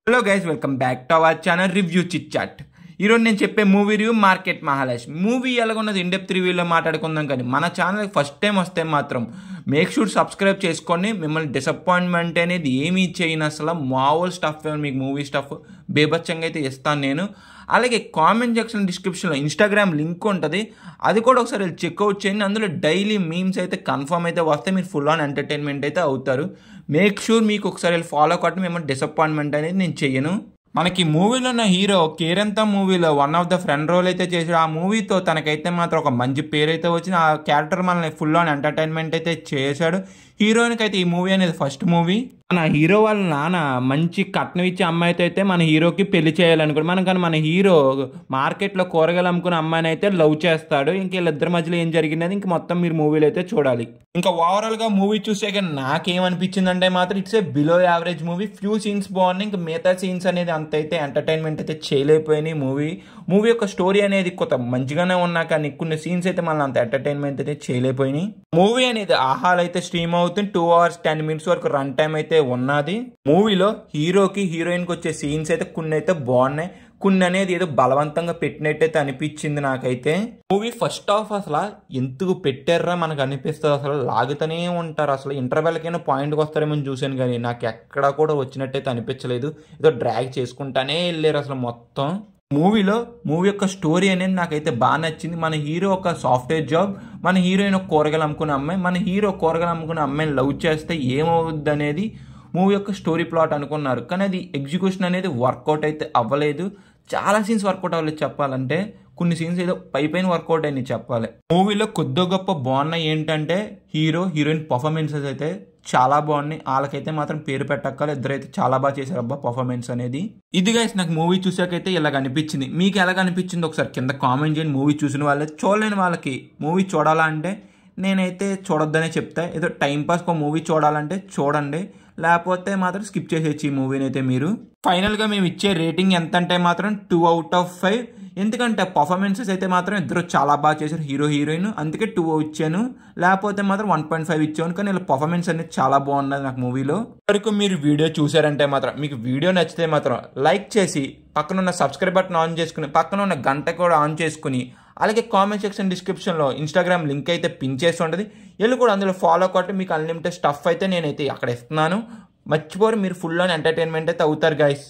Hello guys, welcome back to our channel review chit chat. ఈరోజు నేను చెప్పే movie review market Mahalakshmi movie ఎలాగున్నది in depth రివ్యూలో మాట్లాడుకుందాం. కానీ మన ఛానల్కి ఫస్ట్ టైం వస్తే మాత్రం మేక్ షూర్ సబ్స్క్రైబ్ చేసుకోండి. మిమ్మల్ని డిసప్పాయింట్మెంట్ అనేది ఏమీ చేయను, అసలు మామూలు స్టఫ్ మీకు మూవీ స్టఫ్ బేబచ్చంగా అయితే ఇస్తాను నేను. అలాగే కామెంట్ సెక్షన్ డిస్క్రిప్షన్లో ఇన్స్టాగ్రామ్ లింక్ ఉంటుంది, అది కూడా ఒకసారి చెక్అవుట్ చేయండి. అందులో డైలీ మీమ్స్ అయితే కన్ఫర్మ్ అయితే వస్తే మీరు ఫుల్ ఆన్ ఎంటర్టైన్మెంట్ అయితే అవుతారు. మేక్ షూర్ మీకు ఒకసారి ఫాలో కొట్టి మిమ్మల్ని డిసప్పాయింట్మెంట్ అనేది నేను చెయ్యను. మనకి మూవీలో ఉన్న హీరో కేరంతా మూవీలో one of the friend role అయితే చేసాడు. ఆ మూవీతో తనకైతే మాత్రం ఒక మంచి పేరు అయితే వచ్చింది. ఆ క్యారెక్టర్ మనల్ని ఫుల్ ఆన్ ఎంటర్టైన్మెంట్ అయితే చేశాడు. హీరోయిన్కి అయితే ఈ మూవీ అనేది ఫస్ట్ మూవీ. మన హీరో వాళ్ళ నాన్న మంచి కట్నం ఇచ్చే అమ్మాయితో అయితే మన హీరోకి పెళ్లి చేయాలనుకోండి. కానీ మన హీరో మార్కెట్లో కూరగాయలు అమ్ముకున్న అమ్మాయిని అయితే లవ్ చేస్తాడు. ఇంక వీళ్ళిద్దరి మధ్యలో ఏం జరిగింది ఇంక మొత్తం మీరు మూవీలో అయితే చూడాలి. ఇంకా ఓవరాల్గా మూవీ చూసాక నాకేమనిపించిందంటే మాత్రం it's a below average movie. Few scenes బాగున్నాయి, ఇంకా మిగతా సీన్స్ అనేది అంత అయితే ఎంటర్టైన్మెంట్ అయితే చేయలేకపోయినాయి. మూవీ యొక్క స్టోరీ అనేది కొత్త మంచిగానే ఉన్నా కానీ కొన్ని సీన్స్ అయితే మళ్ళీ అంత ఎంటర్టైన్మెంట్ అయితే చేయలేకపోయినాయి. మూవీ అనేది ఆహాలు అయితే స్ట్రీమ్ అవుతుంది. 2 hours 10 minutes వరకు రన్ టైం అయితే ఉన్నది. మూవీలో హీరోకి హీరోయిన్కి వచ్చే సీన్స్ అయితే కొన్ని అయితే బాగున్నాయి, కొన్ని అనేది ఏదో బలవంతంగా పెట్టినట్టయితే అనిపించింది నాకైతే. మూవీ ఫస్ట్ హాఫ్ అసలు ఎందుకు పెట్టారా మనకు అనిపిస్తుంది, అసలు లాగుతూనే ఉంటారు. అసలు ఇంటర్వెల్కైనా పాయింట్కి వస్తారేమో చూశాను కానీ నాకు ఎక్కడా కూడా వచ్చినట్టయితే అనిపించలేదు. ఏదో డ్రాగ్ చేసుకుంటానే వెళ్ళారు అసలు మొత్తం. మూవీ యొక్క స్టోరీ అనేది నాకైతే బాగా నచ్చింది. మన హీరో ఒక సాఫ్ట్వేర్ జాబ్, మన హీరోయిన్ ఒక కూరగాయలు అమ్ముకునే అమ్మాయి. మన హీరో కూరగాయలు అమ్ముకునే అమ్మాయిని లవ్ చేస్తే ఏమవుద్ది అనేది మూవీ యొక్క స్టోరీ ప్లాట్ అనుకున్నారు. కానీ అది ఎగ్జిక్యూషన్ అనేది వర్కౌట్ అయితే అవ్వలేదు. చాలా సీన్స్ వర్కౌట్ అవ్వలేదు చెప్పాలంటే. కొన్ని సీన్స్ ఏదో పైన వర్కౌట్ అయినాయి చెప్పాలి. మూవీలో కొద్ది గొప్ప బాగున్నాయి ఏంటంటే హీరోయిన్ పర్ఫార్మెన్సెస్ అయితే చాలా బాగున్నాయి. వాళ్ళకైతే మాత్రం పేరు పెట్టక్కర్లేదు, ఇద్దరైతే చాలా బాగా చేశారు అబ్బా పర్ఫార్మెన్స్ అనేది. ఇది గైస్ నాకు మూవీ చూసాకైతే ఇలాగ అనిపించింది. మీకు ఎలాగ అనిపించింది ఒకసారి కింద కామెంట్ చేయండి. మూవీ చూసిన వాళ్ళే, చూడలేని వాళ్ళకి మూవీ చూడాలా అంటే నేనైతే చూడొద్దనే చెప్తా. ఏదో టైంపాస్ ఒక మూవీ చూడాలంటే చూడండి, లేకపోతే మాత్రం స్కిప్ చేసేయచ్చు ఈ మూవీని అయితే మీరు. ఫైనల్గా మేము ఇచ్చే రేటింగ్ ఎంత అంటే మాత్రం 2 out of 5. ఎందుకంటే పర్ఫార్మెన్సెస్ అయితే మాత్రం ఇద్దరు చాలా బాగా చేశారు, హీరో హీరోయిన్, అందుకే 2 ఇచ్చాను. లేకపోతే మాత్రం 1.5 ఇచ్చాను. కానీ ఇలా పర్ఫార్మెన్స్ అనేది చాలా బాగున్నది నాకు మూవీలో. వరకు మీరు వీడియో చూసారంటే మాత్రం మీకు వీడియో నచ్చితే మాత్రం లైక్ చేసి పక్కన ఉన్న సబ్స్క్రైబ్ బటన్ ఆన్ చేసుకుని పక్కన ఉన్న గంట కూడా ఆన్ చేసుకుని అలాగే కామెంట్ సెక్షన్ డిస్క్రిప్షన్లో ఇన్స్టాగ్రామ్ లింక్ అయితే పిన్ చేసి ఉంటుంది, వెళ్ళి కూడా అందులో ఫాలో కొట్టి మీకు అన్లిమిటెడ్ స్టఫ్ అయితే నేనైతే అక్కడ ఇస్తున్నాను. మర్చిపోరు, మీరు ఫుల్ ఆన్ ఎంటర్టైన్మెంట్ అయితే అవుతారు గైస్.